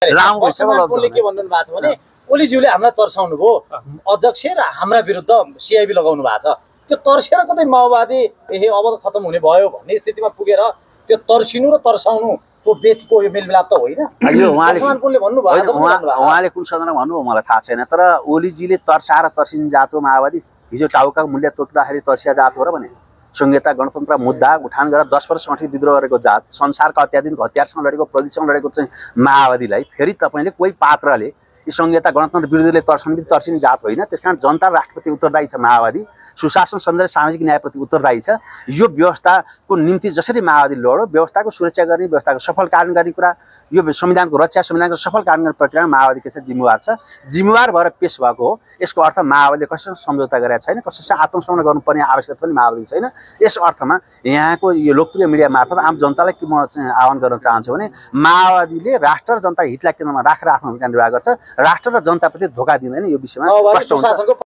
लामो वर्तमानले के भन्नु भएको छ भने ओलीज्यूले हामीलाई तर्साउनु भयो, अध्यक्ष र हाम्रा विरुद्ध सिआइबी लगाउनु भएको छ। त्यो तर्सेर कतै माओवादी अब त खत्तम हुने भयो भन्ने स्थितिमा पुगेर त्यो तर्सिनु र तर्साउनुको बेचको यो मेलमिलाप त होइन। उहाँले कुन सदनमा भन्नुभयो मलाई थाहा छैन, तर ओलीजीले तर्साएर तर्सिने जात हो माओवादी, हिजो टाउकाको मूल्य तोक्दाखेरि तर्सिया जात हो र भने संहिता गणतन्त्र मुद्दा उठान गरेर 10 वर्षपछि विद्रोह गरेको जात, संसारका अत्याधुनिक हतियारसँग लडेको, प्रविधिसँग लडेको चाहिँ माओवादीलाई फेरि तपाईँले कोही पात्रले यी संहिता गणतन्त्र विरुद्धले तर्सिने जात होइन। त्यसकारण जनता र राष्ट्रप्रति उत्तरदायी छ माओवादी, सुशासन सौन्दर्य सामाजिक न्यायप्रति उत्तरदायी छ। यो व्यवस्थाको निम्ति जसरी माओवादी लड्यो, व्यवस्थाको सुरक्षा गर्ने, व्यवस्थाको सफल कार्यान्वयन गर्ने कुरा, यो संविधानको रक्षा, संविधानको सफल कार्यान्वयन गर्ने प्रक्रियामा माओवादी के छ जिम्मेवार छ। जिम्मेवार भएर पेश भएको हो। यसको अर्थ माओवादीले कसैसँग सम्झौता गरेका छैन, कसैसँग आत्मसमर्पण गर्नुपर्ने आवश्यकता पनि माओवादीको छैन। यस अर्थमा यहाँको यो लोकप्रिय मिडिया मार्फत आम जनतालाई के म आह्वान गर्न चाहन्छु भने माओवादीले राष्ट्र र जनता हितलाई केन्द्रमा राखेर आफ्नो भूमिका निर्वाह गर्छ, राष्ट्र र जनताप्रति धोका दिँदैन। यो विषयमा स्पष्ट हुन्छ।